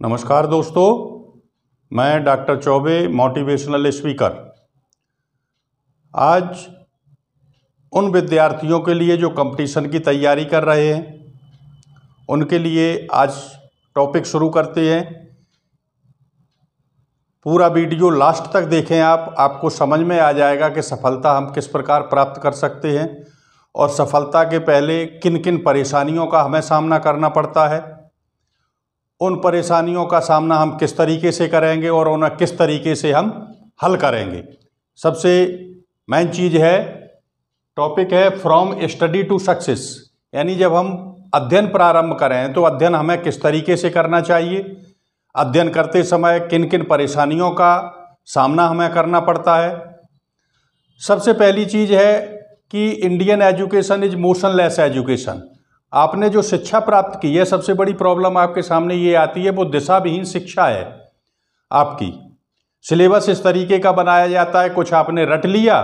नमस्कार दोस्तों, मैं डॉक्टर चौबे, मोटिवेशनल स्पीकर। आज उन विद्यार्थियों के लिए जो कंपटीशन की तैयारी कर रहे हैं, उनके लिए आज टॉपिक शुरू करते हैं। पूरा वीडियो लास्ट तक देखें आपको समझ में आ जाएगा कि सफलता हम किस प्रकार प्राप्त कर सकते हैं और सफलता के पहले किन किन परेशानियों का हमें सामना करना पड़ता है। उन परेशानियों का सामना हम किस तरीके से करेंगे और उन्हें किस तरीके से हम हल करेंगे। सबसे मेन चीज़ है, टॉपिक है फ्रॉम स्टडी टू सक्सेस। यानी जब हम अध्ययन प्रारंभ करें तो अध्ययन हमें किस तरीके से करना चाहिए, अध्ययन करते समय किन किन परेशानियों का सामना हमें करना पड़ता है। सबसे पहली चीज़ है कि Indian education is motionless education. आपने जो शिक्षा प्राप्त की है, सबसे बड़ी प्रॉब्लम आपके सामने ये आती है, वो दिशा विहीन शिक्षा है। आपकी सिलेबस इस तरीके का बनाया जाता है, कुछ आपने रट लिया,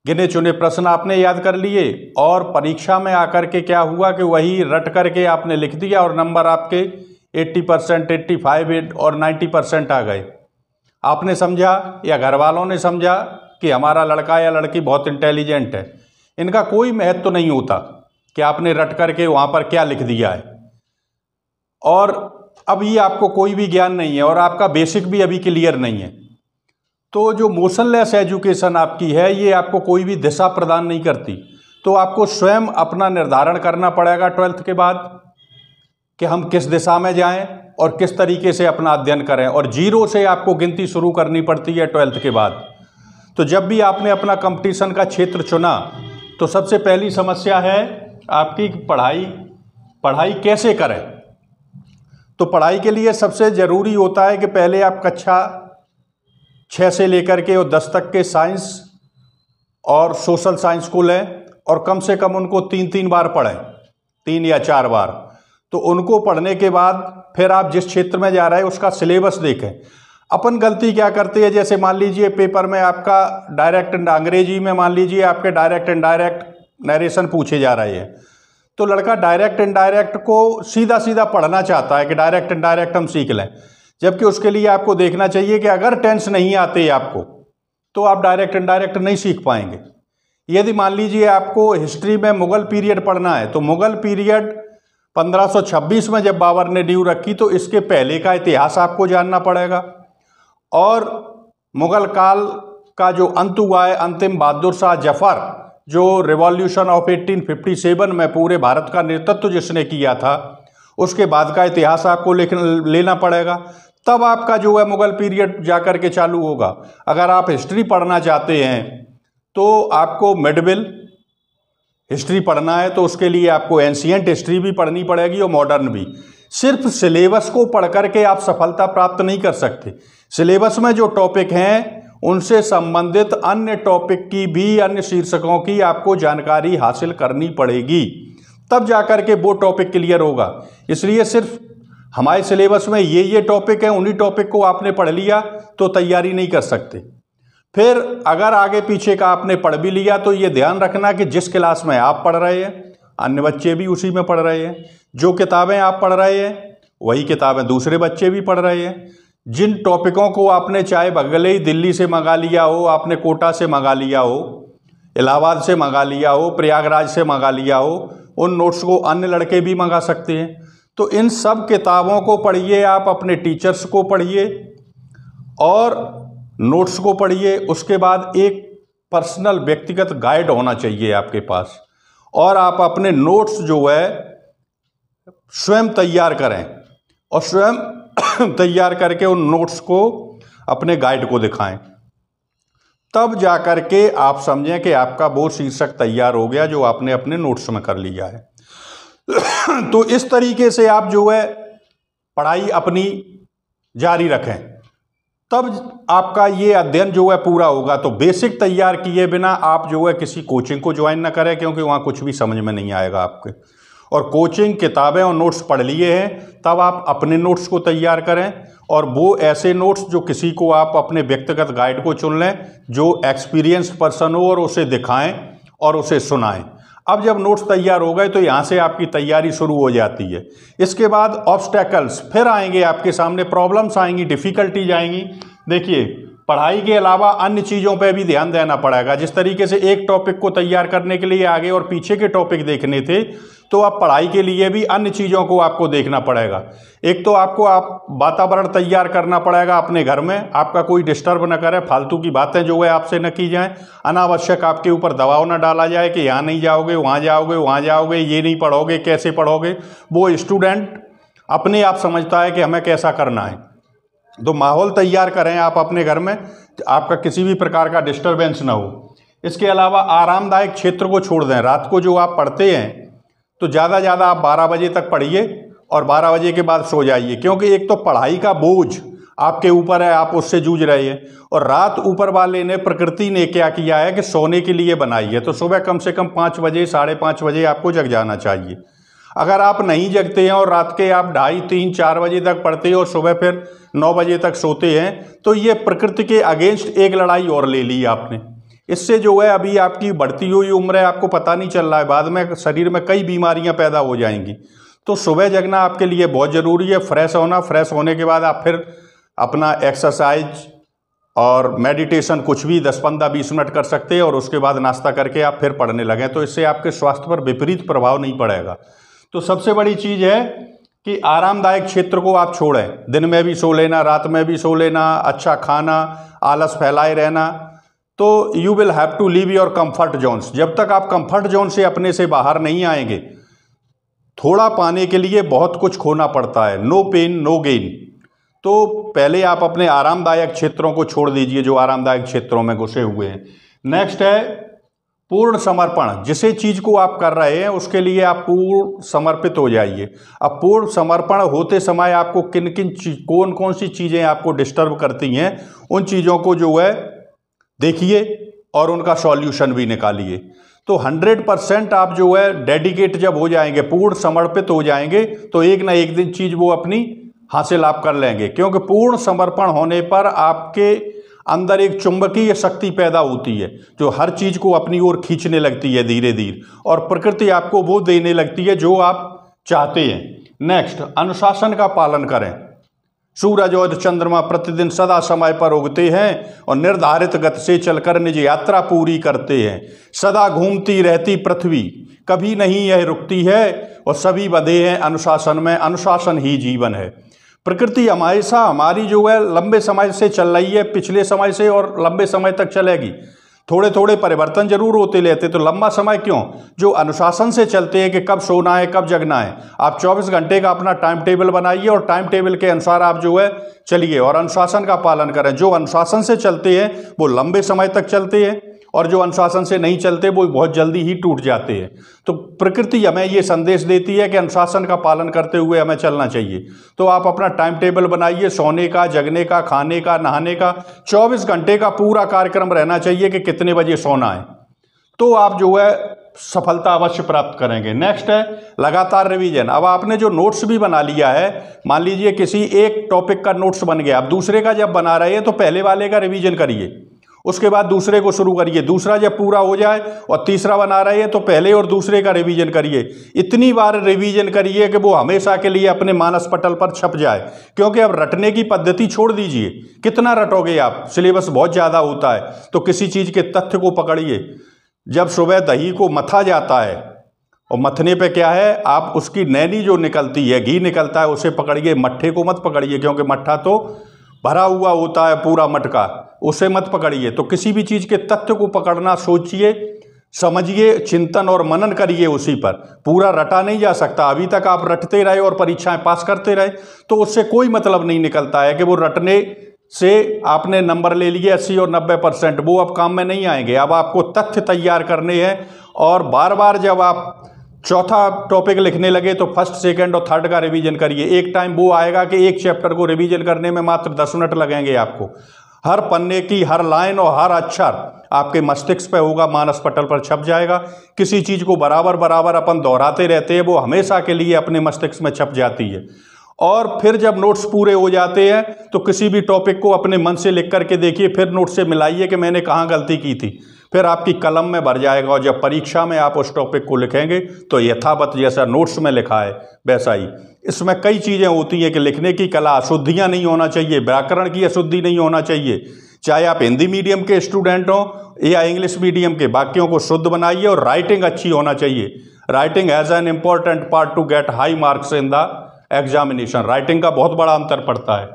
गिने चुने प्रश्न आपने याद कर लिए और परीक्षा में आकर के क्या हुआ कि वही रट करके आपने लिख दिया और नंबर आपके 80%, 85 और 90% आ गए। आपने समझा या घर वालों ने समझा कि हमारा लड़का या लड़की बहुत इंटेलिजेंट है। इनका कोई महत्व तो नहीं होता कि आपने रट करके वहाँ पर क्या लिख दिया है, और अभी आपको कोई भी ज्ञान नहीं है और आपका बेसिक भी अभी क्लियर नहीं है। तो जो मोशनलेस एजुकेशन आपकी है, ये आपको कोई भी दिशा प्रदान नहीं करती। तो आपको स्वयं अपना निर्धारण करना पड़ेगा 12th के बाद कि हम किस दिशा में जाएं और किस तरीके से अपना अध्ययन करें, और जीरो से आपको गिनती शुरू करनी पड़ती है 12th के बाद। तो जब भी आपने अपना कंपटीशन का क्षेत्र चुना तो सबसे पहली समस्या है आपकी पढ़ाई कैसे करें। तो पढ़ाई के लिए सबसे ज़रूरी होता है कि पहले आप कक्षा 6 से लेकर के और 10 तक के साइंस और सोशल साइंस को लें और कम से कम उनको 3 बार पढ़ें, 3 या 4 बार। तो उनको पढ़ने के बाद फिर आप जिस क्षेत्र में जा रहे हैं उसका सिलेबस देखें। अपन गलती क्या करते हैं, जैसे मान लीजिए पेपर में आपका डायरेक्ट अंग्रेजी में मान लीजिए आपके डायरेक्ट इनडायरेक्ट नरेशन पूछे जा रहे हैं, तो लड़का डायरेक्ट इनडायरेक्ट को सीधा सीधा पढ़ना चाहता है कि डायरेक्ट इनडायरेक्ट हम सीख लें, जबकि उसके लिए आपको देखना चाहिए कि अगर टेंस नहीं आते आपको तो आप डायरेक्ट इनडायरेक्ट नहीं सीख पाएंगे। यदि मान लीजिए आपको हिस्ट्री में मुगल पीरियड पढ़ना है, तो मुगल पीरियड 1526 में जब बाबर ने नींव रखी, तो इसके पहले का इतिहास आपको जानना पड़ेगा। और मुगल काल का जो अंत हुआ है, अंतिम बहादुर शाह जफर, जो रिवॉल्यूशन ऑफ 1857 में पूरे भारत का नेतृत्व जिसने किया था, उसके बाद का इतिहास आपको लेना पड़ेगा। तब आपका जो है मुगल पीरियड जाकर के चालू होगा। अगर आप हिस्ट्री पढ़ना चाहते हैं तो आपको मिडविल हिस्ट्री पढ़ना है, तो उसके लिए आपको एंशिएंट हिस्ट्री भी पढ़नी पड़ेगी और मॉडर्न भी। सिर्फ सिलेबस को पढ़ करके आप सफलता प्राप्त नहीं कर सकते। सिलेबस में जो टॉपिक हैं उनसे संबंधित अन्य टॉपिक की भी, अन्य शीर्षकों की आपको जानकारी हासिल करनी पड़ेगी, तब जाकर के वो टॉपिक क्लियर होगा। इसलिए सिर्फ हमारे सिलेबस में ये टॉपिक है, उन्हीं टॉपिक को आपने पढ़ लिया तो तैयारी नहीं कर सकते। फिर अगर आगे पीछे का आपने पढ़ भी लिया तो ये ध्यान रखना कि जिस क्लास में आप पढ़ रहे हैं अन्य बच्चे भी उसी में पढ़ रहे हैं। जो किताबें आप पढ़ रहे हैं वही किताबें दूसरे बच्चे भी पढ़ रहे हैं। जिन टॉपिकों को आपने चाहे भले ही दिल्ली से मंगा लिया हो, आपने कोटा से मंगा लिया हो, इलाहाबाद से मंगा लिया हो, प्रयागराज से मंगा लिया हो, उन नोट्स को अन्य लड़के भी मंगा सकते हैं। तो इन सब किताबों को पढ़िए, आप अपने टीचर्स को पढ़िए और नोट्स को पढ़िए। उसके बाद एक पर्सनल व्यक्तिगत गाइड होना चाहिए आपके पास, और आप अपने नोट्स जो है स्वयं तैयार करें और स्वयं तैयार करके उन नोट्स को अपने गाइड को दिखाएं। तब जाकर के आप समझें कि आपका वो शीर्षक तैयार हो गया जो आपने अपने नोट्स में कर लिया है। तो इस तरीके से आप जो है पढ़ाई अपनी जारी रखें, तब आपका ये अध्ययन जो है पूरा होगा। तो बेसिक तैयार किए बिना आप जो है किसी कोचिंग को ज्वाइन ना करें, क्योंकि वहाँ कुछ भी समझ में नहीं आएगा आपके। और कोचिंग, किताबें और नोट्स पढ़ लिए हैं, तब आप अपने नोट्स को तैयार करें, और वो ऐसे नोट्स जो किसी को आप अपने व्यक्तिगत गाइड को चुन लें जो एक्सपीरियंस पर्सन हो और उसे दिखाएं और उसे सुनाएं। अब जब नोट्स तैयार हो गए तो यहाँ से आपकी तैयारी शुरू हो जाती है। इसके बाद ऑब्स्टेकल्स फिर आएंगे आपके सामने, प्रॉब्लम्स आएंगी, डिफ़िकल्टीज आएंगी। देखिए, पढ़ाई के अलावा अन्य चीज़ों पे भी ध्यान देना पड़ेगा। जिस तरीके से एक टॉपिक को तैयार करने के लिए आगे और पीछे के टॉपिक देखने थे, तो अब पढ़ाई के लिए भी अन्य चीज़ों को आपको देखना पड़ेगा। एक तो आपको वातावरण तैयार करना पड़ेगा अपने घर में, आपका कोई डिस्टर्ब न करे, फालतू की बातें जो है आपसे न की जाएं, अनावश्यक आपके ऊपर दबाव न डाला जाए कि यहाँ नहीं जाओगे, वहाँ जाओगे, वहाँ जाओगे, ये नहीं पढ़ोगे, कैसे पढ़ोगे। वो स्टूडेंट अपने आप समझता है कि हमें कैसा करना है। तो माहौल तैयार करें आप अपने घर में, आपका किसी भी प्रकार का डिस्टर्बेंस ना हो। इसके अलावा आरामदायक क्षेत्र को छोड़ दें। रात को जो आप पढ़ते हैं तो ज़्यादा ज़्यादा आप 12 बजे तक पढ़िए और 12 बजे के बाद सो जाइए, क्योंकि एक तो पढ़ाई का बोझ आपके ऊपर है, आप उससे जूझ रहे हैं। और रात ऊपर वाले ने, प्रकृति ने क्या किया है कि सोने के लिए बनाई है, तो सुबह कम से कम 5 बजे, 5:30 बजे आपको जग जाना चाहिए। अगर आप नहीं जगते हैं और रात के आप 2:30, 3, 4 बजे तक पढ़ते हैं और सुबह फिर 9 बजे तक सोते हैं, तो ये प्रकृति के अगेंस्ट एक लड़ाई और ले ली आपने। इससे जो है अभी आपकी बढ़ती हुई उम्र है, आपको पता नहीं चल रहा है, बाद में शरीर में कई बीमारियां पैदा हो जाएंगी। तो सुबह जगना आपके लिए बहुत ज़रूरी है। फ्रेश होना, फ्रेश होने के बाद आप फिर अपना एक्सरसाइज और मेडिटेशन कुछ भी 10, 15, 20 मिनट कर सकते हैं और उसके बाद नाश्ता करके आप फिर पढ़ने लगें, तो इससे आपके स्वास्थ्य पर विपरीत प्रभाव नहीं पड़ेगा। तो सबसे बड़ी चीज़ है कि आरामदायक क्षेत्र को आप छोड़ें। दिन में भी सो लेना, रात में भी सो लेना, अच्छा खाना, आलस फैलाए रहना। तो you will have to leave your comfort zones. जब तक आप कंफर्ट जोन से अपने से बाहर नहीं आएंगे, थोड़ा पाने के लिए बहुत कुछ खोना पड़ता है। No pain no gain. तो पहले आप अपने आरामदायक क्षेत्रों को छोड़ दीजिए जो आरामदायक क्षेत्रों में घुसे हुए हैं। नेक्स्ट है पूर्ण समर्पण। जिसे चीज़ को आप कर रहे हैं उसके लिए आप पूर्ण समर्पित हो जाइए। अब पूर्ण समर्पण होते समय आपको कौन कौन सी चीज़ें आपको डिस्टर्ब करती हैं, उन चीज़ों को जो है देखिए और उनका सॉल्यूशन भी निकालिए। तो 100% आप जो है डेडिकेट जब हो जाएंगे, पूर्ण समर्पित हो जाएंगे, तो एक ना एक दिन चीज़ वो अपनी हासिल आप कर लेंगे। क्योंकि पूर्ण समर्पण होने पर आपके अंदर एक चुंबकीय शक्ति पैदा होती है जो हर चीज़ को अपनी ओर खींचने लगती है धीरे धीरे, और प्रकृति आपको वो देने लगती है जो आप चाहते हैं। नेक्स्ट, अनुशासन का पालन करें। सूरज और चंद्रमा प्रतिदिन सदा समय पर उगते हैं और निर्धारित गति से चलकर निज यात्रा पूरी करते हैं। सदा घूमती रहती पृथ्वी कभी नहीं यह रुकती है और सभी बंधे हैं अनुशासन में। अनुशासन ही जीवन है। प्रकृति हमेशा हमारी जो है लंबे समय से चल रही है, पिछले समय से और लंबे समय तक चलेगी। थोड़े थोड़े परिवर्तन जरूर होते रहते, तो लंबा समय क्यों? जो अनुशासन से चलते हैं कि कब सोना है, कब जगना है। आप 24 घंटे का अपना टाइम टेबल बनाइए और टाइम टेबल के अनुसार आप जो है चलिए और अनुशासन का पालन करें। जो अनुशासन से चलते हैं वो लंबे समय तक चलते हैं और जो अनुशासन से नहीं चलते वो बहुत जल्दी ही टूट जाते हैं। तो प्रकृति हमें ये संदेश देती है कि अनुशासन का पालन करते हुए हमें चलना चाहिए। तो आप अपना टाइम टेबल बनाइए, सोने का, जगने का, खाने का, नहाने का, 24 घंटे का पूरा कार्यक्रम रहना चाहिए कि कितने बजे सोना है। तो आप जो है सफलता अवश्य प्राप्त करेंगे। नेक्स्ट है लगातार रिवीजन। अब आपने जो नोट्स भी बना लिया है, मान लीजिए किसी एक टॉपिक का नोट्स बन गया, अब दूसरे का जब बना रहे हैं तो पहले वाले का रिवीजन करिए, उसके बाद दूसरे को शुरू करिए। दूसरा जब पूरा हो जाए और तीसरा बना रहे हैं तो पहले और दूसरे का रिवीजन करिए। इतनी बार रिवीजन करिए कि वो हमेशा के लिए अपने मानस पटल पर छप जाए। क्योंकि अब रटने की पद्धति छोड़ दीजिए, कितना रटोगे आप, सिलेबस बहुत ज़्यादा होता है। तो किसी चीज़ के तथ्य को पकड़िए। जब सुबह दही को मथा जाता है और मथने पे क्या है, आप उसकी नैनी जो निकलती है, घी निकलता है, उसे पकड़िए, मट्ठे को मत पकड़िए, क्योंकि मट्ठा तो भरा हुआ होता है पूरा मटका, उसे मत पकड़िए। तो किसी भी चीज़ के तथ्य को पकड़ना, सोचिए, समझिए, चिंतन और मनन करिए उसी पर। पूरा रटा नहीं जा सकता। अभी तक आप रटते रहे और परीक्षाएं पास करते रहे तो उससे कोई मतलब नहीं निकलता है कि वो रटने से आपने नंबर ले लिए 80 और 90%, वो अब काम में नहीं आएंगे। अब आपको तथ्य तैयार करने हैं और बार बार जब आप चौथा टॉपिक लिखने लगे तो फर्स्ट, सेकंड और थर्ड का रिवीजन करिए। एक टाइम वो आएगा कि एक चैप्टर को रिवीजन करने में मात्र 10 मिनट लगेंगे आपको। हर पन्ने की हर लाइन और हर अक्षर आपके मस्तिष्क पे होगा, मानस पटल पर छप जाएगा। किसी चीज़ को बराबर बराबर अपन दोहराते रहते हैं, वो हमेशा के लिए अपने मस्तिष्क में छप जाती है। और फिर जब नोट्स पूरे हो जाते हैं तो किसी भी टॉपिक को अपने मन से लिख करके देखिए, फिर नोट्स से मिलाइए कि मैंने कहाँ गलती की थी। फिर आपकी कलम में भर जाएगा और जब परीक्षा में आप उस टॉपिक को लिखेंगे तो यथावत जैसा नोट्स में लिखा है वैसा ही। इसमें कई चीज़ें होती हैं कि लिखने की कला, अशुद्धियाँ नहीं होना चाहिए, व्याकरण की अशुद्धि नहीं होना चाहिए। चाहे आप हिंदी मीडियम के स्टूडेंट हों या इंग्लिश मीडियम के, वाक्यों को शुद्ध बनाइए और राइटिंग अच्छी होना चाहिए। Writing has an important part to get high marks in the examination. Writing का बहुत बड़ा अंतर पड़ता है।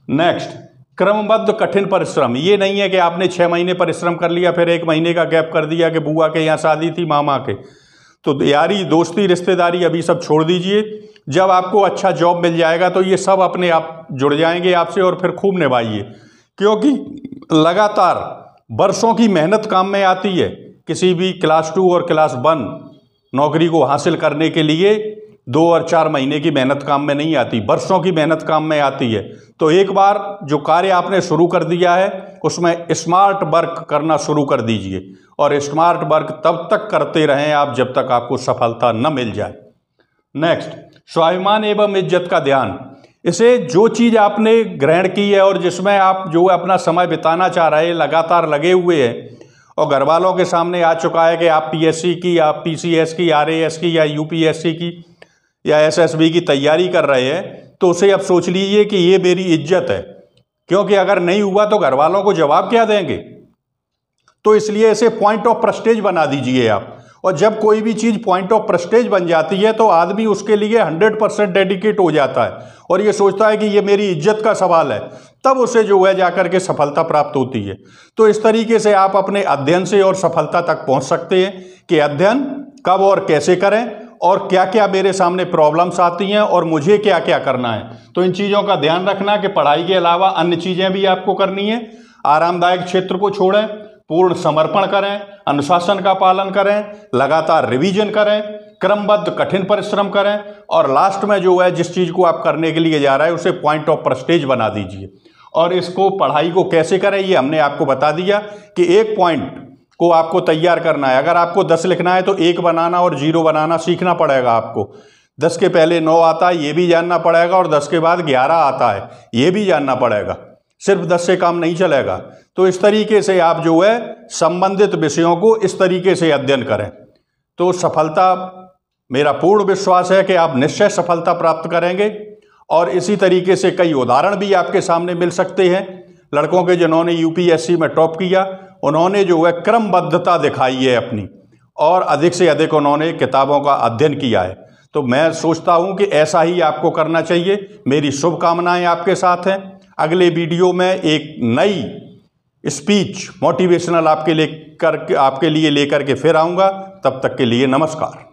नेक्स्ट, क्रमबद्ध कठिन परिश्रम। ये नहीं है कि आपने 6 महीने परिश्रम कर लिया फिर 1 महीने का गैप कर दिया कि बुआ के यहाँ शादी थी, मामा के। तो यारी दोस्ती रिश्तेदारी अभी सब छोड़ दीजिए। जब आपको अच्छा जॉब मिल जाएगा तो ये सब अपने आप जुड़ जाएंगे आपसे और फिर खूब निभाइए, क्योंकि लगातार वर्षों की मेहनत काम में आती है। किसी भी क्लास 2 और क्लास 1 नौकरी को हासिल करने के लिए 2 और 4 महीने की मेहनत काम में नहीं आती, वर्षों की मेहनत काम में आती है। तो एक बार जो कार्य आपने शुरू कर दिया है उसमें स्मार्ट वर्क करना शुरू कर दीजिए और स्मार्ट वर्क तब तक करते रहें आप जब तक आपको सफलता न मिल जाए। नेक्स्ट, स्वाभिमान एवं इज्जत का ध्यान। इसे जो चीज़ आपने ग्रहण की है और जिसमें आप जो अपना समय बिताना चाह रहे हैं, लगातार लगे हुए हैं और घर वालों के सामने आ चुका है कि आप पीएससी की या पीसीएस की, आरएएस की या यूपीएससी की या एसएसबी की तैयारी कर रहे हैं, तो उसे अब सोच लीजिए कि ये मेरी इज्जत है, क्योंकि अगर नहीं हुआ तो घर वालों को जवाब क्या देंगे। तो इसलिए इसे पॉइंट ऑफ प्रेस्टेज बना दीजिए आप। और जब कोई भी चीज़ पॉइंट ऑफ प्रेस्टेज बन जाती है तो आदमी उसके लिए 100% डेडिकेट हो जाता है और ये सोचता है कि ये मेरी इज्जत का सवाल है, तब उसे जो है जाकर के सफलता प्राप्त होती है। तो इस तरीके से आप अपने अध्ययन से और सफलता तक पहुंच सकते हैं कि अध्ययन कब और कैसे करें और क्या क्या मेरे सामने प्रॉब्लम्स आती हैं और मुझे क्या क्या करना है। तो इन चीज़ों का ध्यान रखना कि पढ़ाई के अलावा अन्य चीज़ें भी आपको करनी है। आरामदायक क्षेत्र को छोड़ें, पूर्ण समर्पण करें, अनुशासन का पालन करें, लगातार रिवीजन करें, क्रमबद्ध कठिन परिश्रम करें और लास्ट में जो है जिस चीज़ को आप करने के लिए जा रहे हैं उसे पॉइंट ऑफ प्रेस्टेज बना दीजिए। और इसको पढ़ाई को कैसे करें ये हमने आपको बता दिया कि एक पॉइंट को आपको तैयार करना है। अगर आपको 10 लिखना है तो 1 बनाना और 0 बनाना सीखना पड़ेगा आपको। 10 के पहले 9 आता है ये भी जानना पड़ेगा और 10 के बाद 11 आता है ये भी जानना पड़ेगा। सिर्फ 10 से काम नहीं चलेगा। तो इस तरीके से आप जो है संबंधित विषयों को इस तरीके से अध्ययन करें तो सफलता, मेरा पूर्ण विश्वास है कि आप निश्चय सफलता प्राप्त करेंगे। और इसी तरीके से कई उदाहरण भी आपके सामने मिल सकते हैं लड़कों के जिन्होंने यूपीएससी में टॉप किया। उन्होंने जो है क्रमबद्धता दिखाई है अपनी और अधिक से अधिक उन्होंने किताबों का अध्ययन किया है। तो मैं सोचता हूं कि ऐसा ही आपको करना चाहिए। मेरी शुभकामनाएं आपके साथ हैं। अगले वीडियो में एक नई स्पीच मोटिवेशनल आपके लिए लेकर के फिर आऊँगा। तब तक के लिए नमस्कार।